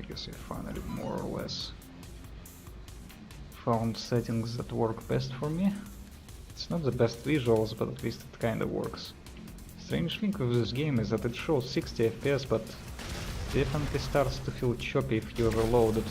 I guess I finally more or less found settings that work best for me. It's not the best visuals, but at least it kinda works. Strange thing with this game is that it shows 60 FPS, but definitely starts to feel choppy if you overload it.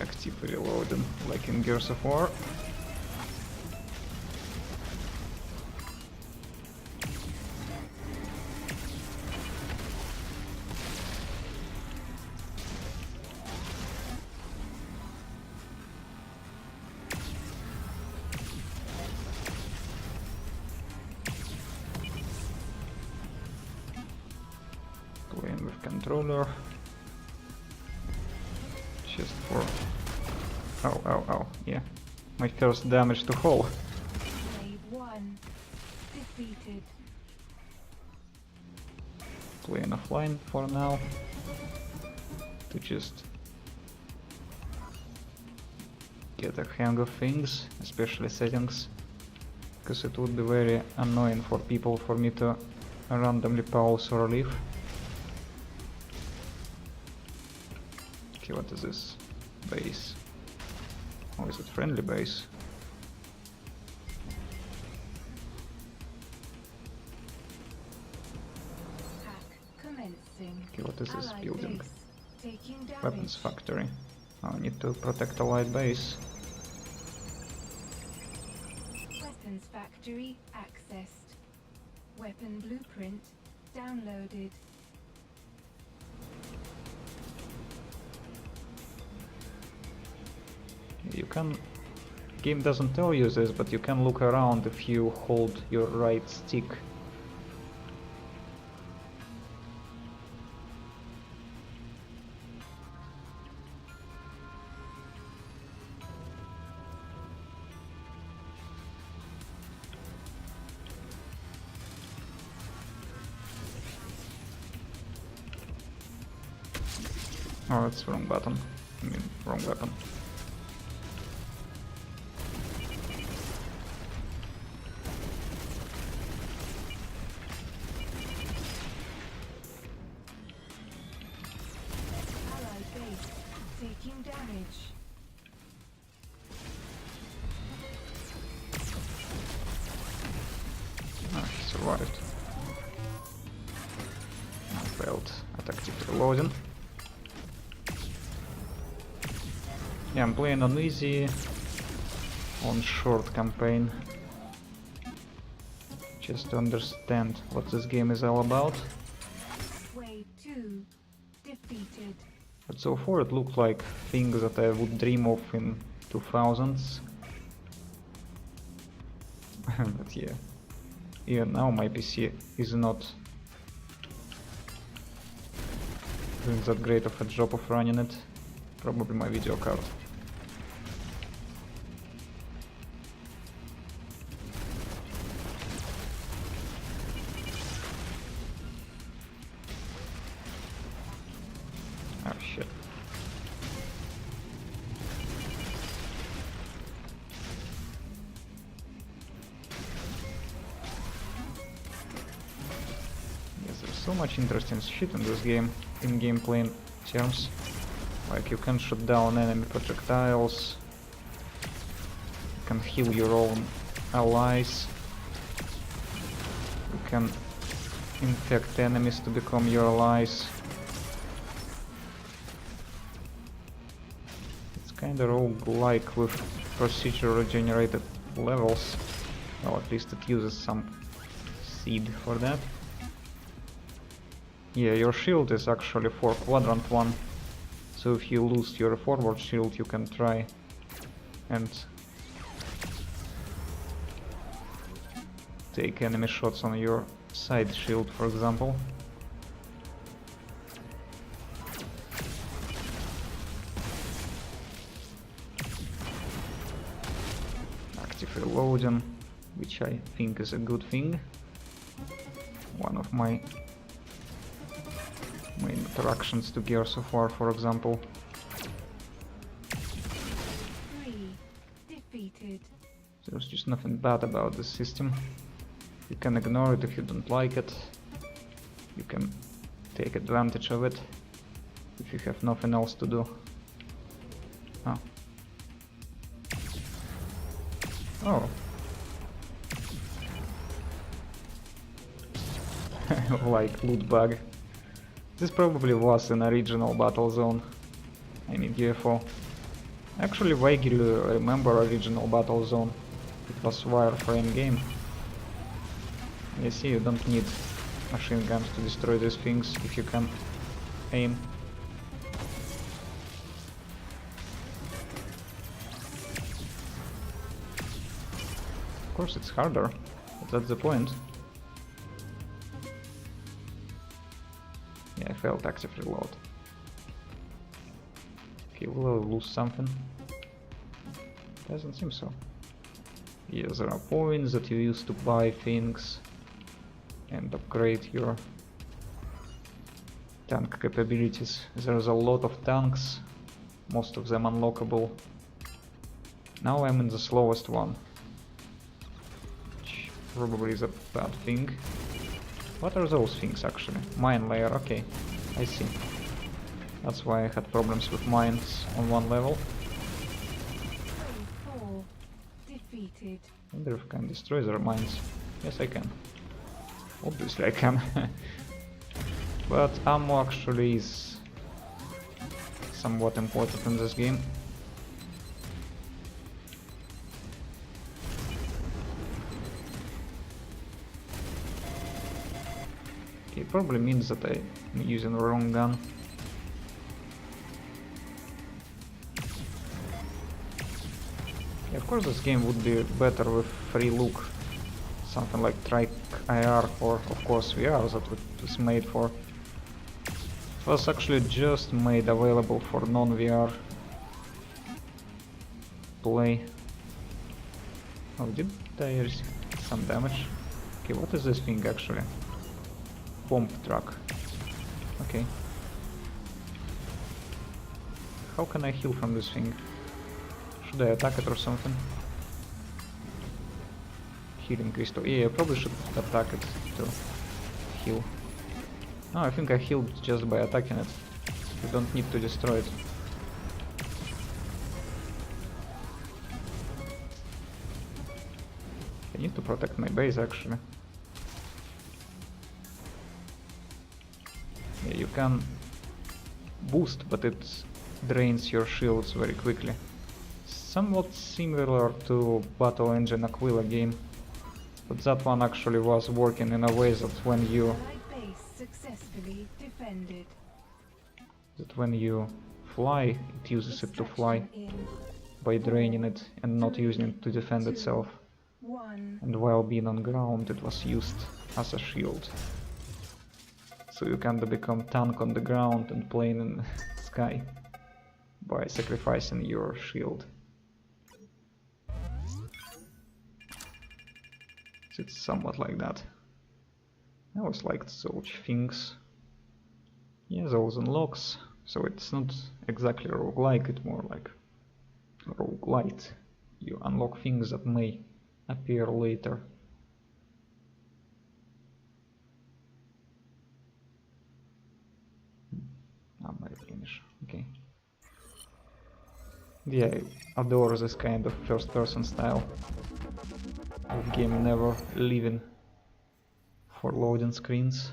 Active reloading, like in Gears of War. Playing with controller. Just for... Ow, ow, ow, yeah. My first damage to hull. Wave 1 defeated. Playing offline for now. To just get a hang of things, especially settings. Because it would be very annoying for people for me to randomly pause or leave. Okay, what is this? Base. Oh, is it friendly base? Hack commencing. Okay, what is this Allied building? base taking damage. Weapons factory. Oh, I need to protect allied base. Weapons factory accessed. Weapon blueprint downloaded. You can... Game doesn't tell you this, but you can look around if you hold your right stick. Oh, that's wrong button. I mean, wrong weapon. Allied base taking damage. Ah, he survived. I failed at active reloading. Yeah, I'm playing on easy, on short campaign. Just to understand what this game is all about. Wave 2 defeated. But so far it looked like things that I would dream of in 2000s. But yeah, even now my PC is not doing that great of a job of running it. Probably my video card. Oh shit. Yes, there's so much interesting shit in this game, in gameplay terms. Like you can shoot down enemy projectiles, you can heal your own allies, you can infect enemies to become your allies. It's kinda roguelike with procedurally generated levels. Well, at least it uses some seed for that. Yeah, your shield is actually for quadrant 1. So if you lose your forward shield, you can try and take enemy shots on your side shield, for example. Active reloading, which I think is a good thing. One of my main interactions to Gears of War, for example. 3 defeated. There's just nothing bad about this system. You can ignore it if you don't like it. You can take advantage of it if you have nothing else to do. Oh. Oh. Like loot bug. This probably was an original Battlezone. I mean UFO. Actually vaguely remember original Battlezone. It was wireframe game. You see, you don't need machine guns to destroy these things if you can aim. Of course it's harder, but that's the point. Yeah, I failed active reload. Okay, will I lose something? Doesn't seem so. Yeah, there are points that you use to buy things and upgrade your tank capabilities. There's a lot of tanks, most of them unlockable. Now I'm in the slowest one, which probably is a bad thing. What are those things actually? Mine layer, okay, I see. That's why I had problems with mines on one level. Wave 4 defeated. I wonder if I can destroy their mines. Yes, I can. Obviously I can. But ammo actually is somewhat important in this game. Okay, it probably means that I'm using the wrong gun. Yeah, of course this game would be better with free look. Something like Trike IR or of course VR that it was made for. It was actually just made available for non-VR play. Oh, did I receive some damage? Okay, what is this thing actually? Bomb truck. Okay. How can I heal from this thing? Should I attack it or something? Healing crystal. Yeah, I probably should attack it to heal. No, I think I healed just by attacking it. You don't need to destroy it. I need to protect my base actually. Yeah, you can boost, but it drains your shields very quickly. Somewhat similar to Battle Engine Aquila game, but that one actually was working in a way that when you Successfully defended. when you fly, it uses it to fly by draining it and not using it to defend itself. 1. And while being on ground, it was used as a shield. So you can become tank on the ground and plane in the sky by sacrificing your shield. So it's somewhat like that. I always liked those things. Yeah, those unlocks. So it's not exactly roguelike, it's more like roguelite. You unlock things that may appear later. I might finish. Okay. Yeah, I adore this kind of first-person style of game, never leaving for loading screens.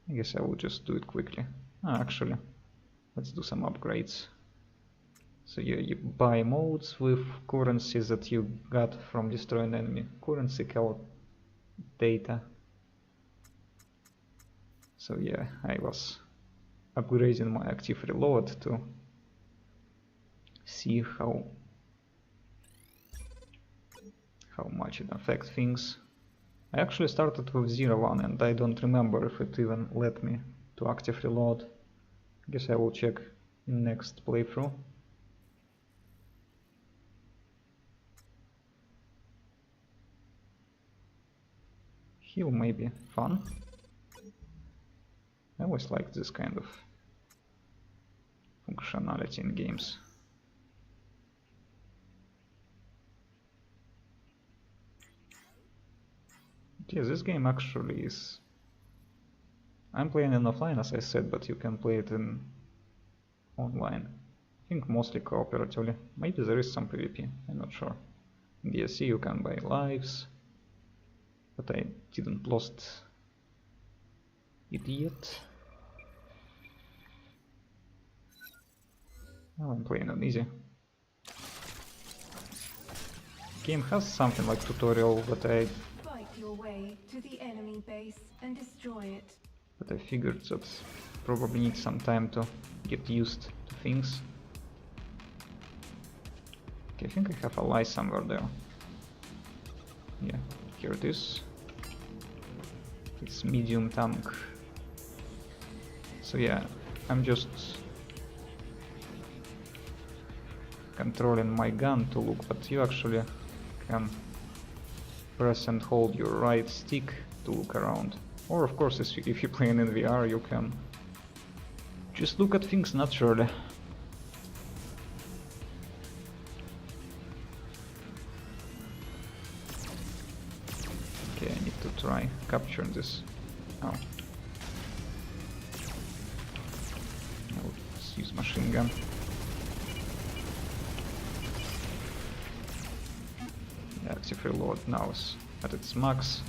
I guess I will just do it quickly. Actually, let's do some upgrades. So you buy modes with currencies that you got from destroying enemy. Currency called data. So yeah, I was upgrading my active reload to see how much it affects things. I actually started with 0-1 and I don't remember if it even let me to active reload. I guess I will check in next playthrough. Heal may be fun. always liked this kind of functionality in games. Yeah, this game actually is... I'm playing it offline as I said, but you can play it in online. I think mostly cooperatively. Maybe there is some PvP, I'm not sure. In DLC you can buy lives, but I didn't lost it yet. Well, I'm playing it easy. Game has something like tutorial, but I Fight your way to the enemy base and destroy it. figured that probably need some time to get used to things. Okay, I think I have a lie somewhere there. Yeah, here it is. It's medium tank. So yeah, I'm just controlling my gun to look, but you actually can press and hold your right stick to look around. Or of course, if you're playing in VR, you can just look at things naturally. Okay, I need to try capturing this. Oh. Let's use machine gun. The active reload now is at its max.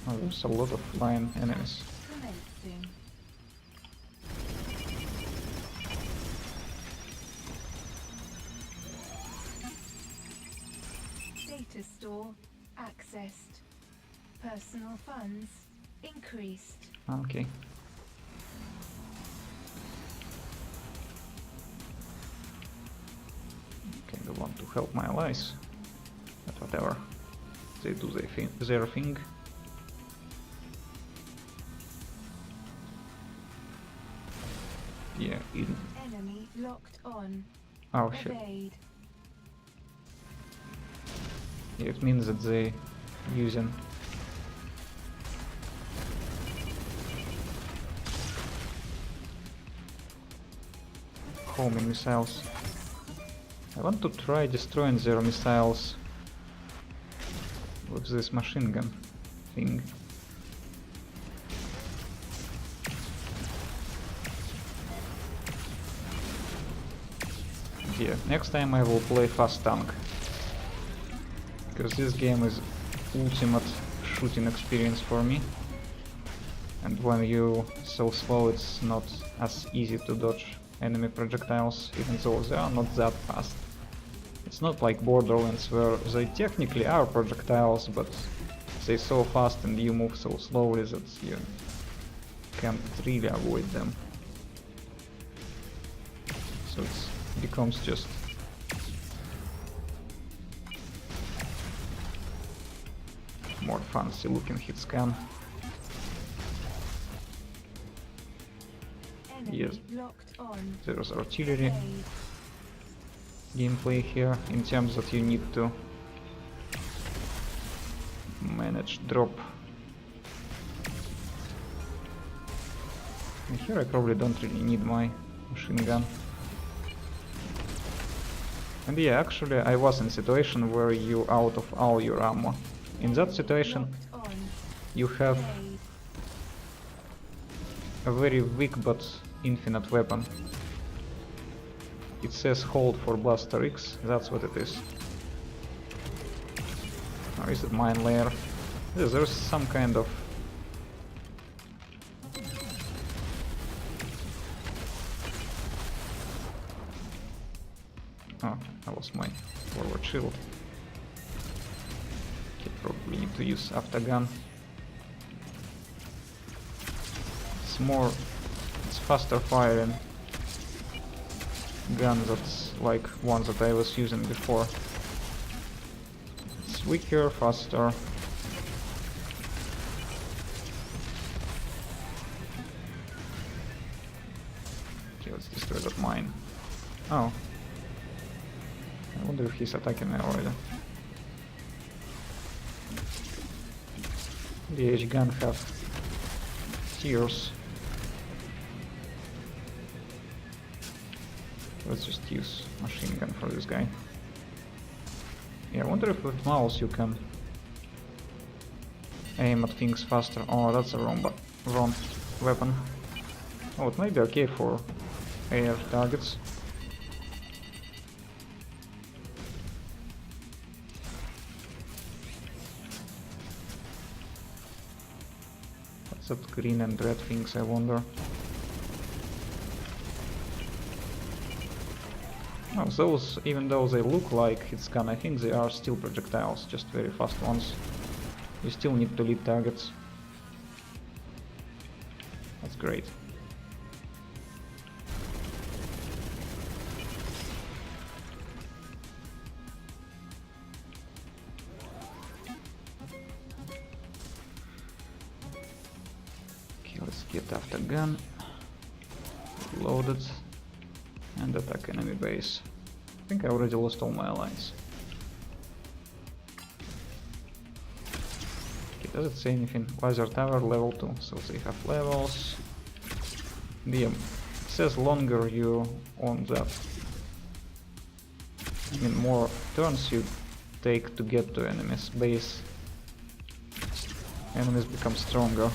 Oh, there's a lot of flying enemies. Commencing. Data store accessed. Personal funds increased. Okay. Okay, I want to help my allies. But whatever. They do their thing. Yeah, Enemy locked on. oh shit. Evade. Yeah, it means that they using homing missiles. I want to try destroying their missiles with this machine gun thing. Yeah, next time I will play fast tank, because this game is ultimate shooting experience for me, and when you so slow it's not as easy to dodge enemy projectiles, even though they are not that fast. It's not like Borderlands where they technically are projectiles, but they're so fast and you move so slowly that you can't really avoid them. So it becomes just more fancy looking hit scan. Enemy Yes. locked on. There's artillery Evade. gameplay here in terms that you need to manage drop. And here I probably don't really need my machine gun. And yeah, actually I was in a situation where you out of all your ammo. In that situation Locked on. you have Evade. a very weak but infinite weapon. It says hold for Blaster X, that's what it is. Or is it mine layer? Yes, there's some kind of... Oh, that was my forward shield. Okay, probably need to use aftergun. It's faster firing gun that's like one that I was using before. It's weaker, faster. Okay, let's destroy that mine. Oh. I wonder if he's attacking me already. The H-gun have tears. Let's just use machine gun for this guy. Yeah, I wonder if with mouse you can aim at things faster. Oh, that's a wrong weapon. Oh, it might be okay for air targets. What's that green and red things, I wonder? Oh, those, even though they look like hit gun, I think they are still projectiles, just very fast ones. You still need to lead targets. That's great. Okay, let's get after gun. Load it. And attack enemy base. I think I already lost all my allies. Okay, does it say anything? Laser tower level 2, so they have levels. It says longer you own that. I mean, more turns you take to get to enemy's base. Enemies become stronger.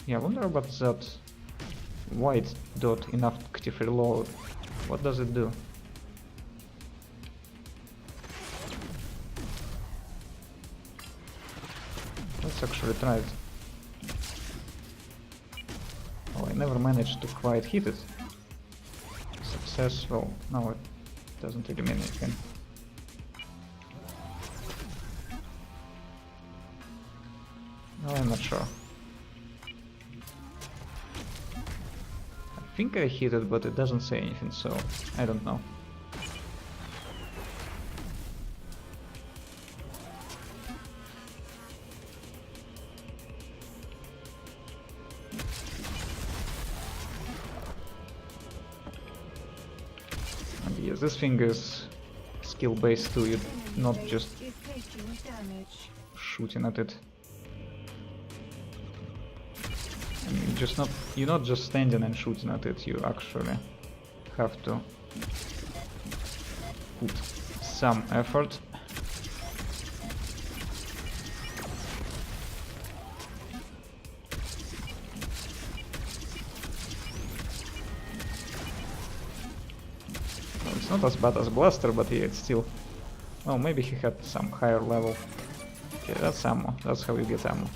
Yeah, I wonder about that white dot in active reload. What does it do? Let's actually try it. Oh, I never managed to quite hit it. Successful. No, it doesn't really mean anything. No, I'm not sure. I think I hit it, but it doesn't say anything, so I don't know. And yes, this thing is skill based too, you're not just shooting at it. You're not just standing and shooting at it, you actually have to put some effort. Well, it's not as bad as Blaster, but yeah, it's still... Oh, maybe he had some higher level. Okay, that's ammo, that's how you get ammo.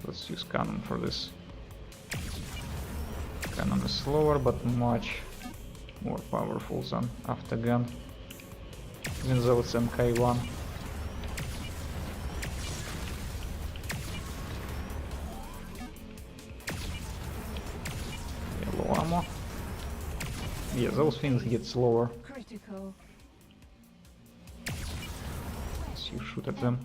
Let's use cannon for this. Cannon is slower but much more powerful than aftergun, even though it's MK1. Yeah, low ammo. Yeah, those things get slower Critical. as you shoot at them.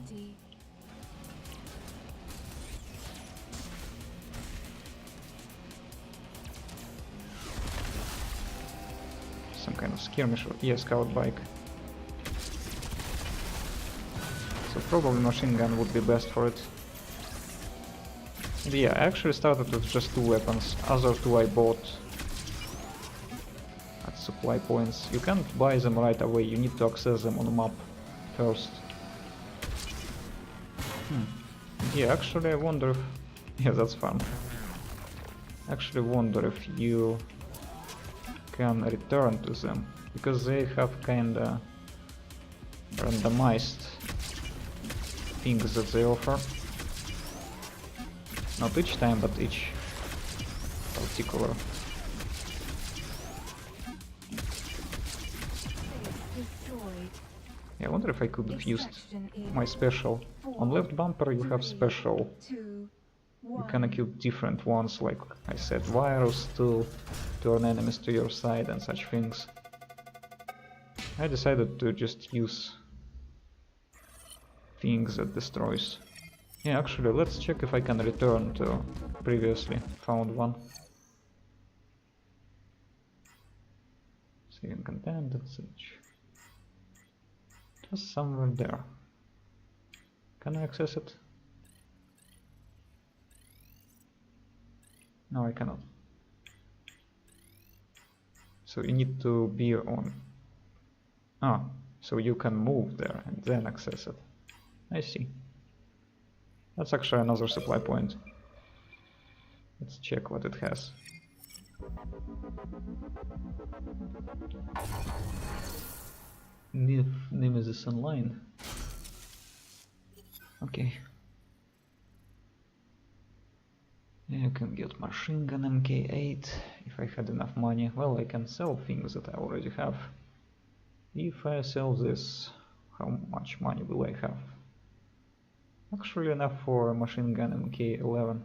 Some kind of skirmish, yeah, scout bike. So probably machine gun would be best for it. And yeah, I actually started with just 2 weapons, other 2 I bought at supply points. You can't buy them right away, you need to access them on the map first. Yeah, actually I wonder if... Yeah, that's fun. Actually wonder if you can return to them, because they have kinda randomized things that they offer. Not each time, but each particular. Yeah, I wonder if I could have used my special. On left bumper you have special. You can equip different ones, like I said, virus to turn enemies to your side and such things. I decided to just use things that destroys. Yeah, actually, let's check if I can return to previously found one. Saving content and such. Just somewhere there. Can I access it? No, I cannot. So you need to be on. Ah, so you can move there and then access it. I see. That's actually another supply point. Let's check what it has. Nemesis Online. Okay. You can get machine gun MK8 if I had enough money. Well, I can sell things that I already have. If I sell this, how much money will I have? Actually enough for a machine gun MK11.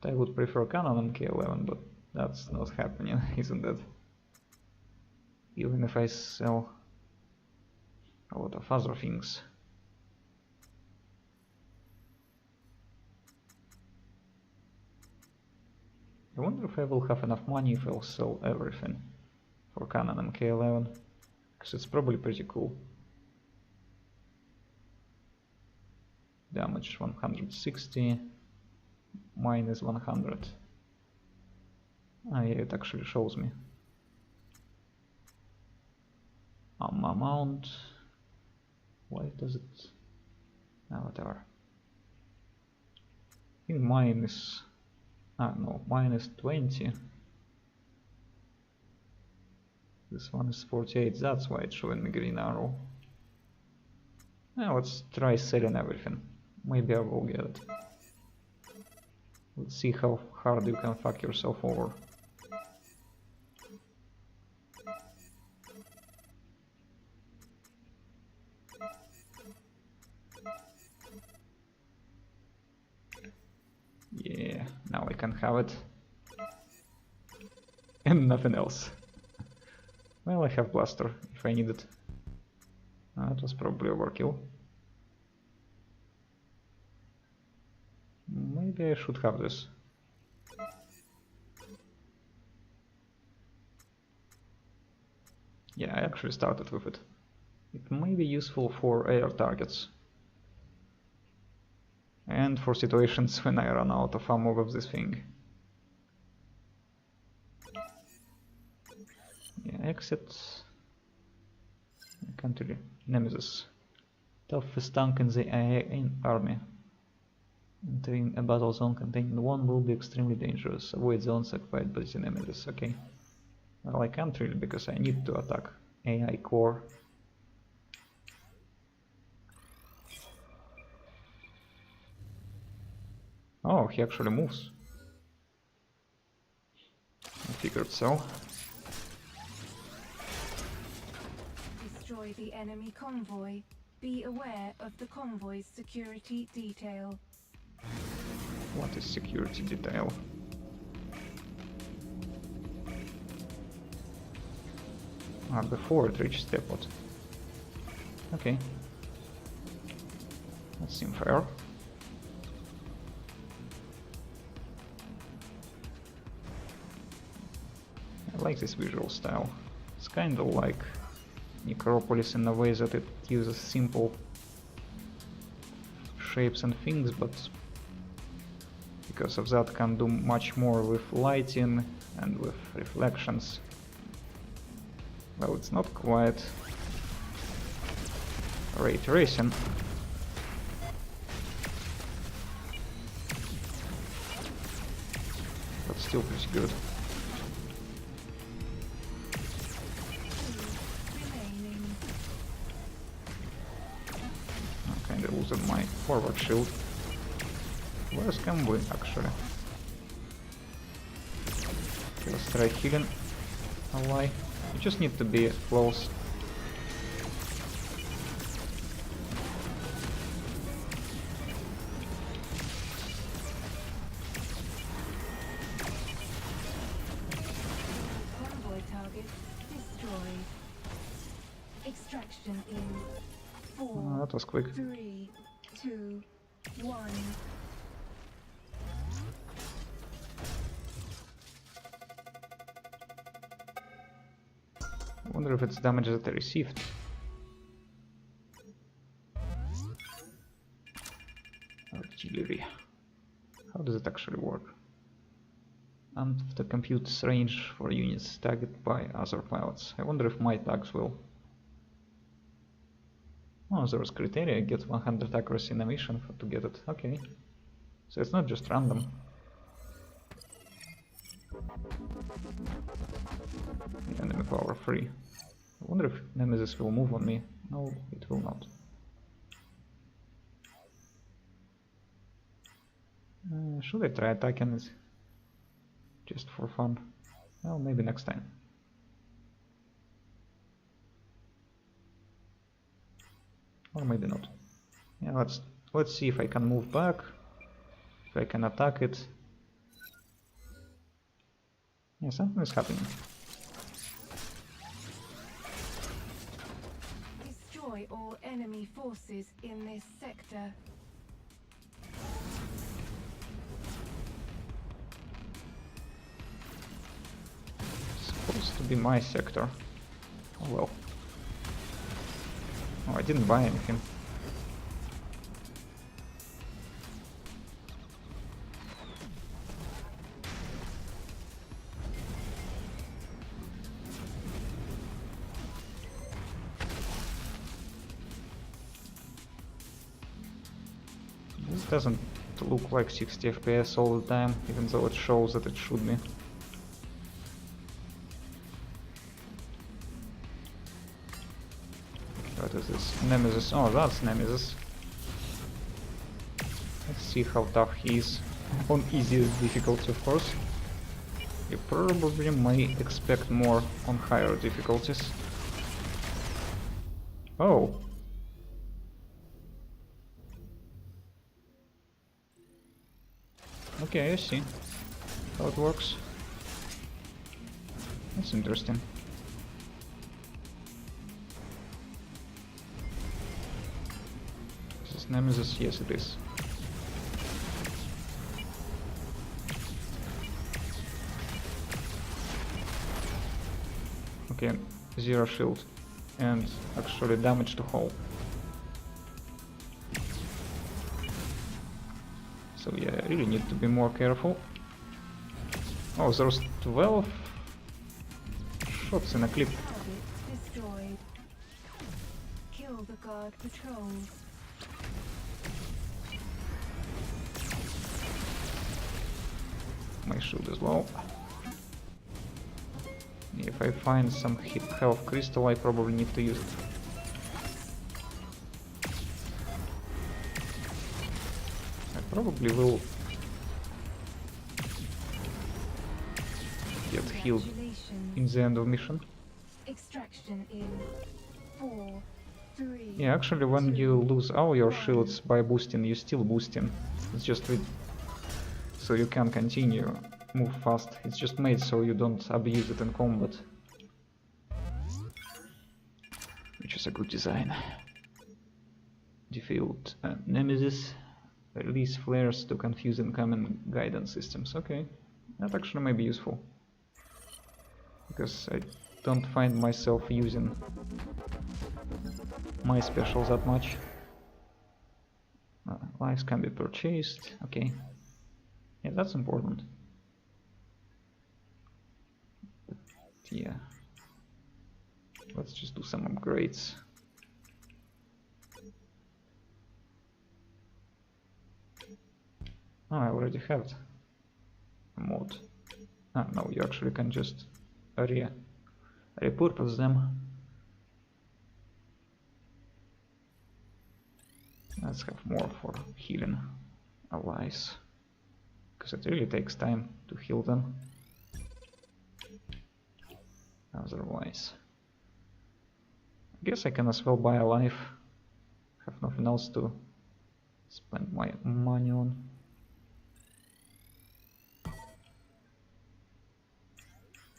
I would prefer Canon MK11, but that's not happening, isn't it? Even if I sell a lot of other things. I wonder if I will have enough money if I'll sell everything for Canon MK11, because it's probably pretty cool. Damage 160, minus 100. Ah yeah, it actually shows me. Amount. Why does it... Ah, whatever. I think mine is... Ah no, minus 20. This one is 48, that's why it's showing me green arrow. Now let's try selling everything. Maybe I will get it. Let's see how hard you can fuck yourself over. Yeah, now I can have it. And nothing else. Well, I have blaster if I need it. That was probably overkill. Maybe I should have this. Yeah, I actually started with it. It may be useful for air targets. And for situations when I run out of ammo with this thing. Yeah, exit. I can't really... Nemesis. Toughest tank in the AA army. Entering a battle zone containing one will be extremely dangerous. Avoid zones occupied by the Nemesis. Okay. Well, I can't really because I need to attack AI core. Oh, he actually moves. I figured so. Destroy the enemy convoy. Be aware of the convoy's security detail. What is security detail? Ah, before it reaches depot. Okay. That seems fair. I like this visual style. It's kind of like Necropolis in a way that it uses simple shapes and things, but because of that can do much more with lighting and with reflections. Well, it's not quite ray tracing. But still pretty good. I kinda losing my forward shield. Where's Camboy actually? Let's try healing ally. You just need to be close. Convoy target destroyed. Extraction in 4, Oh, that was quick. 3, 2, 1. I wonder if it's damage that I received. artillery. How does it actually work? And the compute's range for units tagged by other pilots. I wonder if my tags will. Oh, there's criteria. Get 100 accuracy in a mission to get it. Okay. So it's not just random. Enemy power 3. I wonder if Nemesis will move on me. No, it will not. Should I try attacking it? Just for fun? Well, maybe next time. Or maybe not. Yeah, let's see if I can move back. If I can attack it. Yeah, something is happening. Destroy all enemy forces in this sector. Supposed to be my sector. Oh well. Oh, I didn't buy anything. This doesn't look like 60 FPS all the time, even though it shows that it should be. What is this? Nemesis. Oh, that's Nemesis. Let's see how tough he is. On easiest difficulty, of course. You probably may expect more on higher difficulties. Oh! Okay, I see how it works. That's interesting. Is this Nemesis? Yes, it is. Okay, 0 shield and actually damage to hull. So yeah, I really need to be more careful. Oh, there's 12 shots in a clip. Target destroyed. Kill the guard patrols. My shield is low. If I find some health crystal, I probably need to use it. I probably will get healed in the end of mission. Extraction in 4, 3. Yeah, actually when you lose all your shields by boosting, you still boosting. It's just with... so you can continue, move fast. It's just made so you don't abuse it in combat. Which is a good design. Defeat Nemesis. Release flares to confuse incoming guidance systems. Okay, that actually may be useful. Because I don't find myself using my specials that much. Lives can be purchased. Okay. Yeah, that's important. But yeah. Let's just do some upgrades. Oh, I already have a mod. Ah, no, you actually can just repurpose them. Let's have more for healing allies, because it really takes time to heal them. Otherwise, I guess I can as well buy a life. Have nothing else to spend my money on.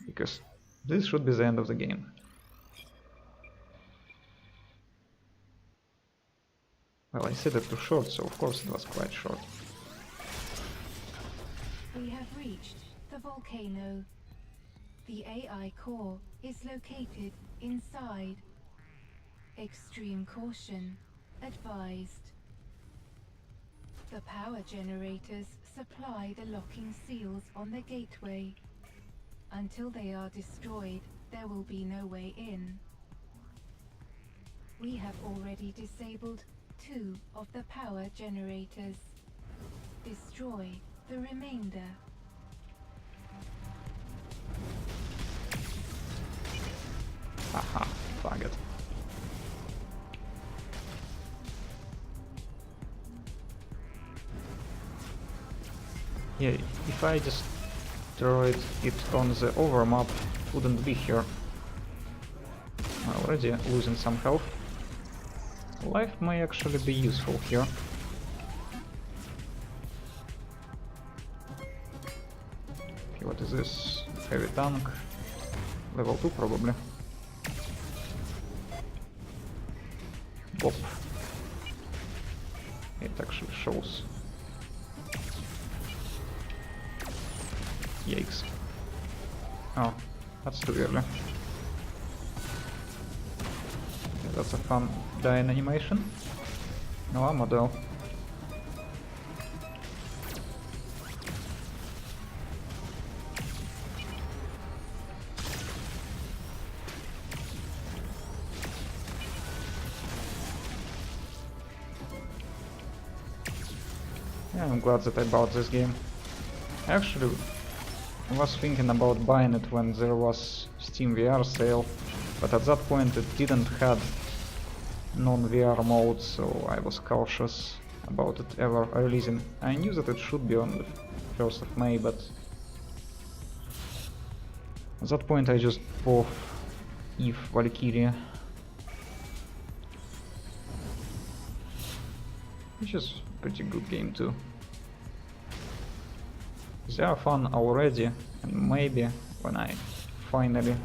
Because this should be the end of the game. Well, I set it too short, so of course it was quite short. We have reached the volcano. The AI core is located inside. Extreme caution advised. the power generators supply the locking seals on the gateway. Until they are destroyed, there will be no way in. We have already disabled 2 of the power generators. Destroy the remainder. Haha, fuck it. Yeah, if I just destroyed it on the overmap, it wouldn't be here. Already losing some health. Life may actually be useful here. Okay, what is this? Heavy tank. Level 2 probably. Bop. It actually shows. Yikes. Oh, that's too early. Okay, that's a fun dying animation. No ammo though. Yeah, I'm glad that I bought this game. Actually, I was thinking about buying it when there was Steam VR sale, but at that point it didn't have non-VR mode, so I was cautious about it ever releasing. I knew that it should be on the 1st of May, but at that point I just bought Eve Valkyria, which is a pretty good game too. They are fun already, and maybe when I finally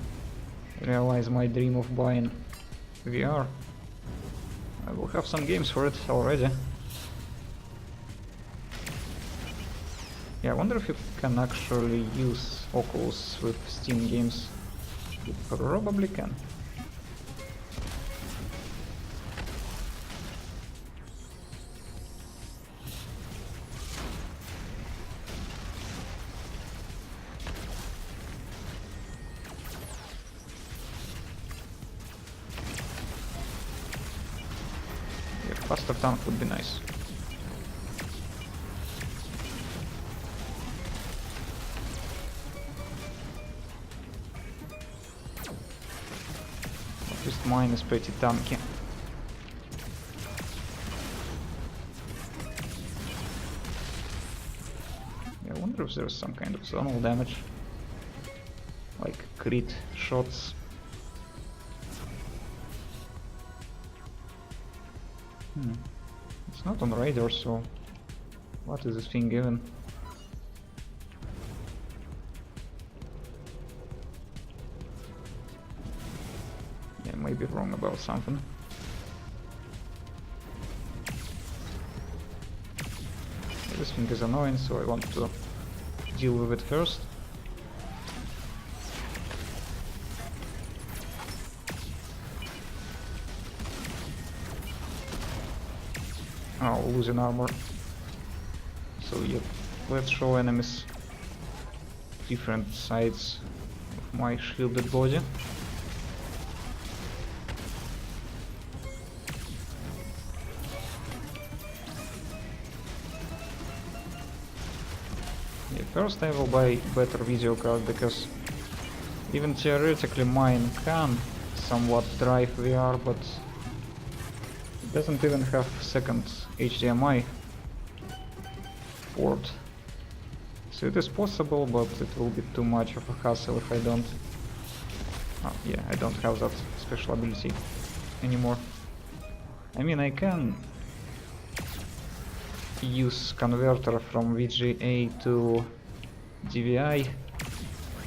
realize my dream of buying VR, I will have some games for it already. Yeah, I wonder if you can actually use Oculus with Steam games. You probably can. Faster tank would be nice. At least mine is pretty tanky. Yeah, I wonder if there's some kind of zonal damage. Like crit shots. It's not on radar, so what is this thing even? Yeah, I may be wrong about something. This thing is annoying, so I want to deal with it first. Oh, losing armor. So yeah, let's show enemies different sides of my shielded body. Yeah, first I will buy better video card, because even theoretically mine can somewhat drive VR, but it doesn't even have second HDMI port. So it is possible, but it will be too much of a hassle if I don't. Oh yeah, I don't have that special ability anymore. I mean, I can use converter from VGA to DVI,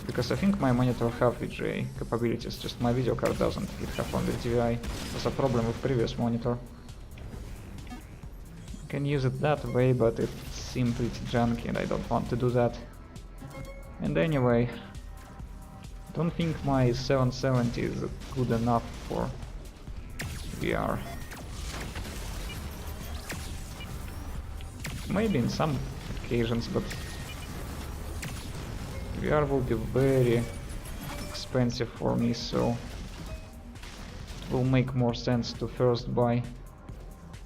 because I think my monitor have VGA capabilities, just my video card doesn't. It have only DVI. That's a problem with previous monitor. I can use it that way, but it seems pretty junky and I don't want to do that. And anyway, I don't think my 770 is good enough for VR. maybe in some occasions, but VR will be very expensive for me, so it will make more sense to first buy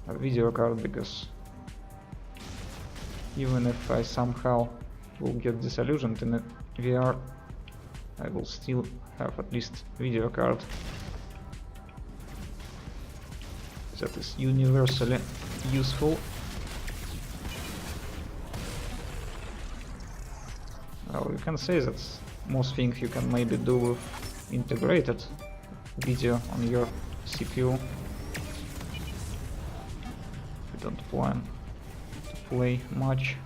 a video card, because even if I somehow will get disillusioned in VR, I will still have at least video card that is universally useful. Well, you can say that most things you can maybe do with integrated video on your CPU. You don't plan to play much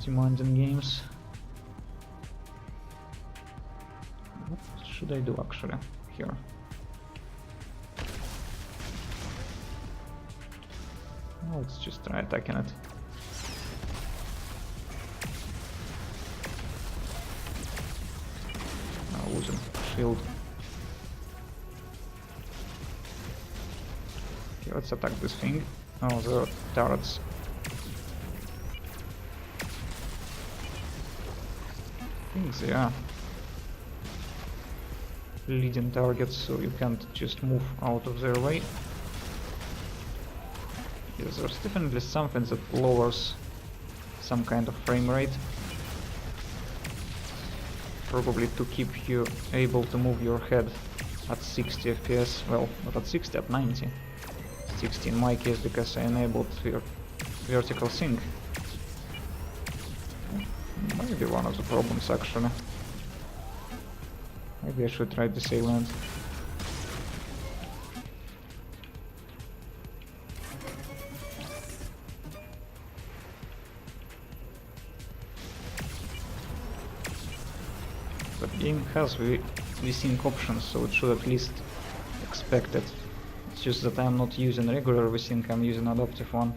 demanding games. What should I do actually here? Well, let's just try attacking it. Now losing shield. Okay, let's attack this thing. Oh, the turrets. I think they are leading targets, so you can't just move out of their way. Yes, there's definitely something that lowers some kind of frame rate. Probably to keep you able to move your head at 60 FPS. Well, not at 60, at 90. 60 in my case, because I enabled vertical sync. Maybe one of the problems actually. Maybe I should try disabling it. But game has VSync options, so it should at least expect it. It's just that I'm not using regular VSync, I'm using adaptive one.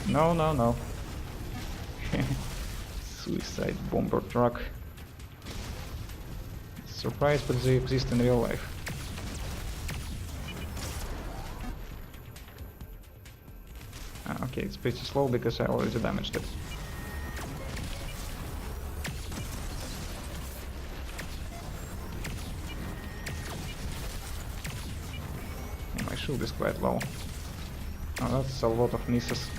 No, no, no. Suicide bomber truck. Surprised, but they exist in real life. Okay, it's pretty slow because I already damaged it. My shield is quite low. Oh, that's a lot of misses.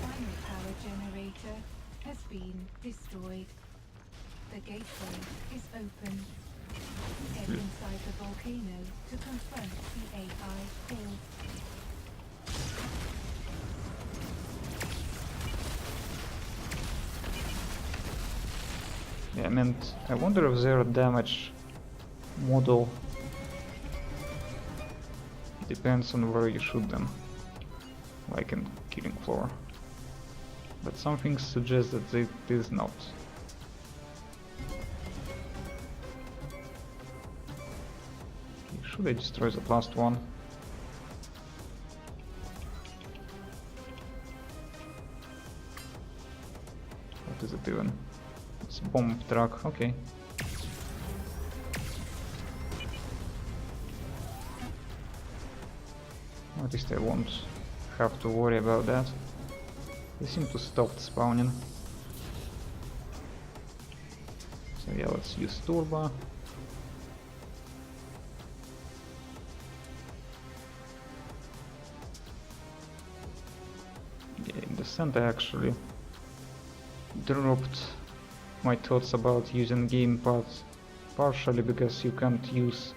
Primary power generator has been destroyed. The gateway is open. Head inside the volcano to confront the AI core. Yeah, I meant, I wonder if their damage model depends on where you shoot them, like in Killing Floor. But some things suggest that it is not. Should I destroy the last one? What is it even? It's a bomb truck, okay. At least I won't have to worry about that. They seem to stop spawning. So yeah, let's use turbo. In the center I actually dropped my thoughts about using gamepad partially because you can't use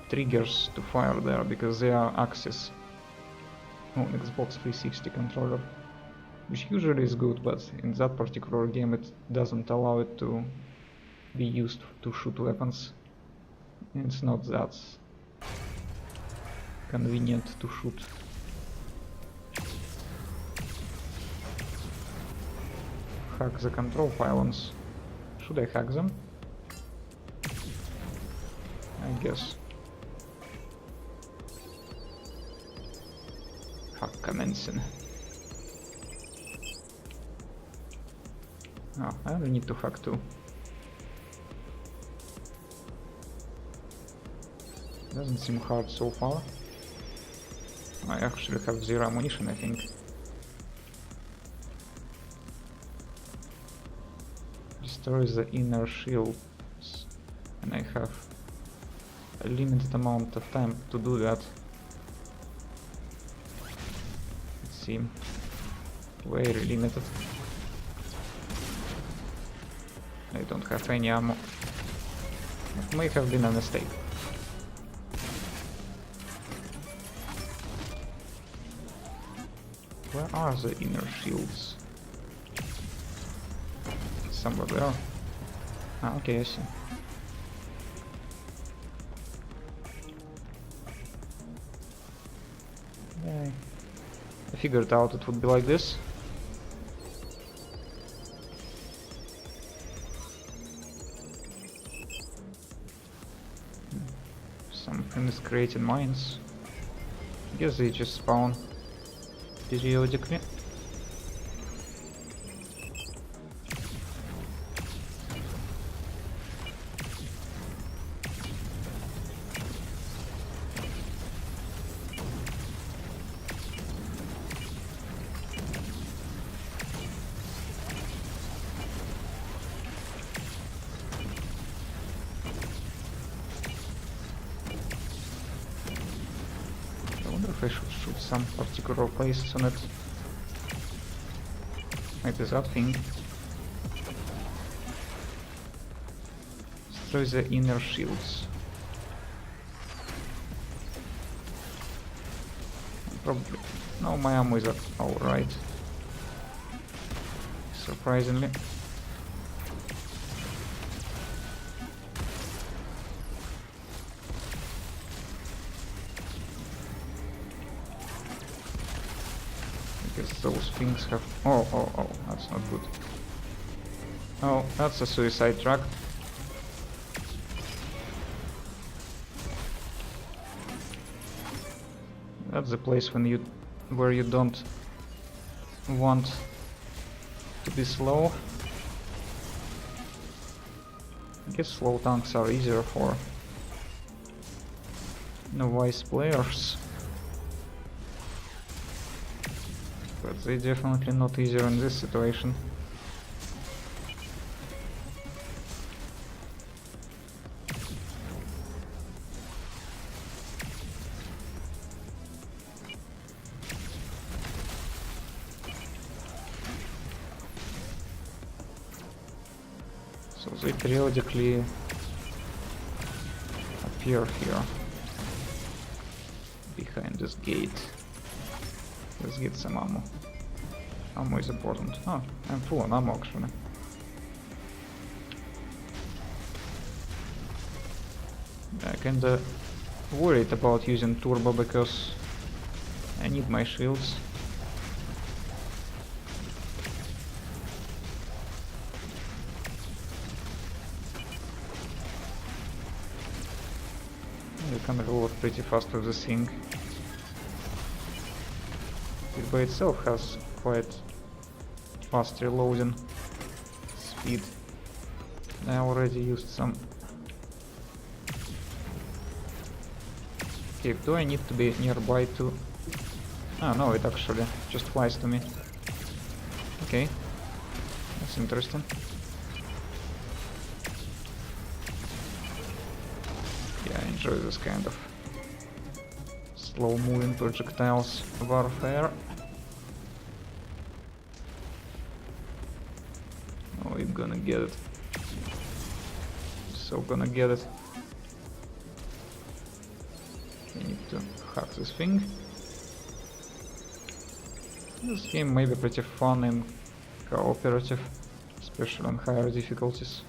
triggers to fire there because they are axis on Xbox 360 controller, which usually is good, but in that particular game it doesn't allow it to be used to shoot weapons. It's not that convenient to shoot. Hack the control pylons. Should I hack them? I guess. Hack commencing. Oh, I only need to hack 2. Doesn't seem hard so far. I actually have 0 ammunition, I think. Destroys the inner shields. And I have a limited amount of time to do that. It seems very limited. I don't have any ammo. It may have been a mistake. Where are the inner shields? Somewhere there. Ah, okay, I see. Yay. I figured out it would be like this. Something is creating mines. I guess they just spawn periodically. I wonder if I should shoot some particular places on it. Maybe that thing. Destroy the inner shields. Probably. No, my ammo is alright. Surprisingly. Because those things have... Oh, that's not good. Oh, that's a suicide truck. That's the place where you don't want to be slow. I guess slow tanks are easier for novice players. But they're definitely not easier in this situation. So they periodically appear here behind this gate. Let's get some ammo. Ammo is important. Oh, I'm full on ammo actually. I'm kinda worried about using turbo because I need my shields. You can reload pretty fast with this thing. It by itself has quite fast reloading speed. I already used some. Okay, do I need to be nearby to... Ah, no, it actually just flies to me. Okay, that's interesting. Yeah, I enjoy this kind of slow-moving projectiles warfare. Oh, you're gonna get it. So gonna get it. I need to hack this thing. This game may be pretty fun and cooperative, especially on higher difficulties.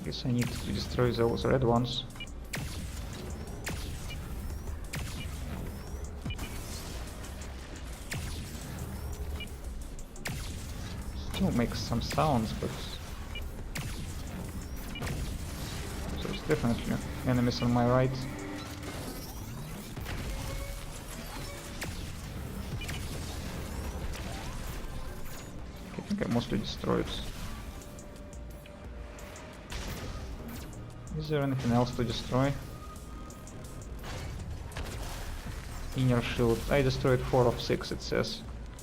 Guess I need to destroy those red ones. still makes some sounds, but... So it's definitely enemies on my right. I think I mostly destroyed. Is there anything else to destroy? Inner shield. I destroyed 4 of 6, it says.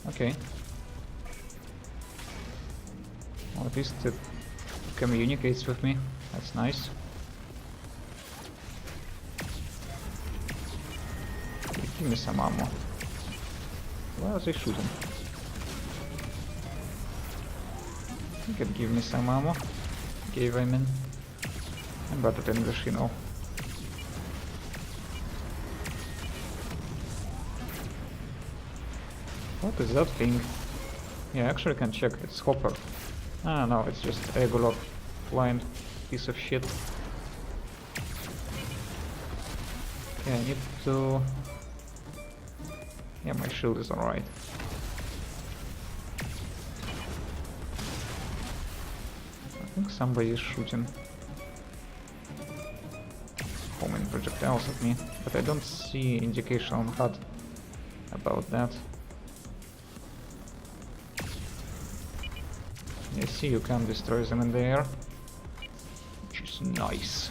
Okay. Well, at least it communicates with me. That's nice. Give me some ammo. Why are they shooting? You can give me some ammo. Gave, I mean. I'm bad at English, you know. What is that thing? Yeah, I actually can check. It's Hopper. Ah, no, it's just a regular flying piece of shit. Okay, I need to... Yeah, my shield is alright. I think somebody is shooting homing projectiles at me, but I don't see indication on HUD about that. I see you can destroy them in the air, which is nice.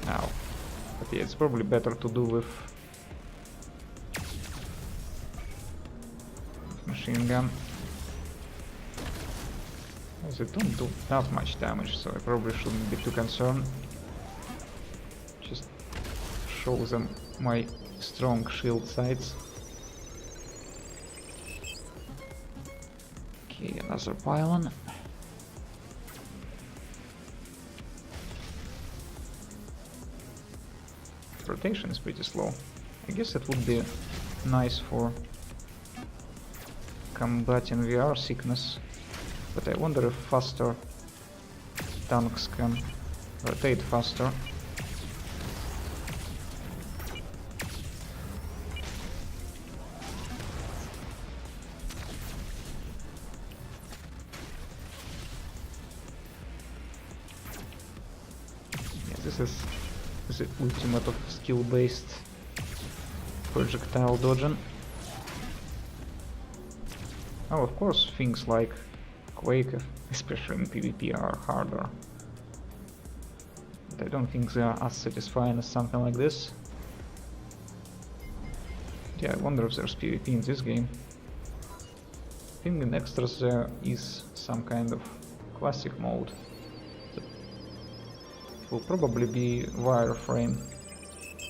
Now, but yeah, it's probably better to do with machine gun. As they don't do that much damage, so I probably shouldn't be too concerned. Just show them my strong shield sides. Okay, another pylon. Rotation is pretty slow. I guess it would be nice for combating VR sickness, but I wonder if faster tanks can rotate faster. Yeah, this is the ultimate of skill-based projectile dodging. Oh, of course, things like Quake, especially in PvP, are harder. But I don't think they are as satisfying as something like this. Yeah, I wonder if there's PvP in this game. I think in extras there is some kind of classic mode. But it will probably be wireframe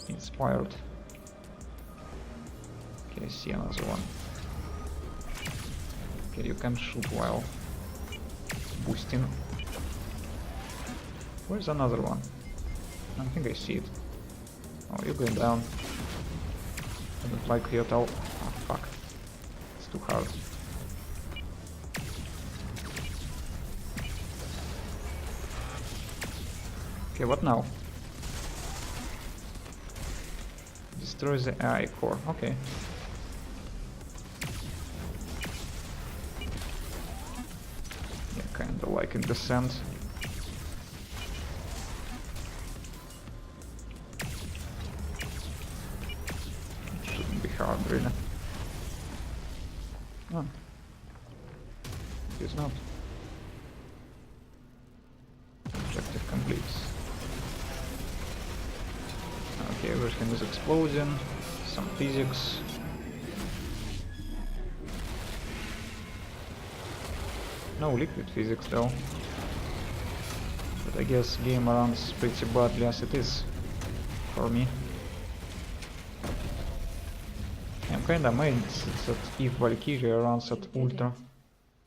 inspired. Okay, I see another one. Okay, you can shoot while boosting. Where's another one? I think I see it. Oh, you're going down. I don't like you at all. Oh, fuck. It's too hard. Okay, what now? Destroy the AI core. Okay. Yeah, kinda like in Descent. Shouldn't be hard, really. Oh. It is not. Objective complete. Okay, everything is exploding. Some physics. No liquid physics though. But I guess game runs pretty badly as it is for me. I'm kinda amazed that if Valkyria runs at ultra.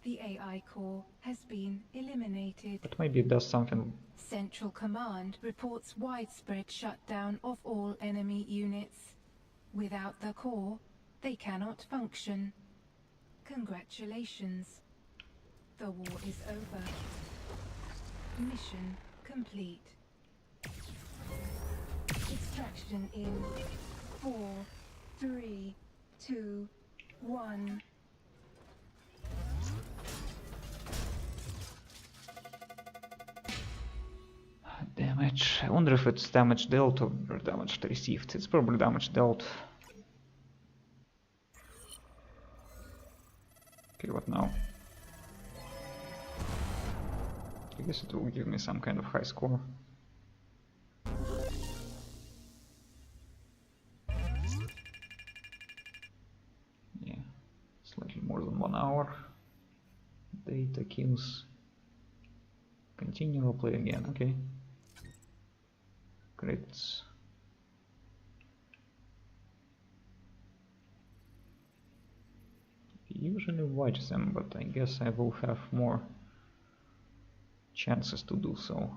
The AI core has been eliminated. But maybe it does something. Central Command reports widespread shutdown of all enemy units. Without the core, they cannot function. Congratulations. The war is over. Mission complete. Extraction in 4, 3, 2, 1. Damage. I wonder if it's damage dealt or damage received. It's probably damage dealt. Okay, what now? I guess it will give me some kind of high score. Yeah, slightly more than 1 hour. Data kills. Continue or play again, okay. Crits. Usually watch them, but I guess I will have more chances to do so.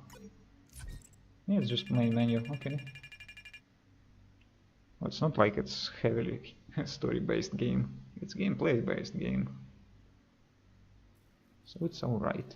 Yeah, it's just main menu, okay. Well, it's not like it's heavily story-based game. It's gameplay-based game. So it's alright.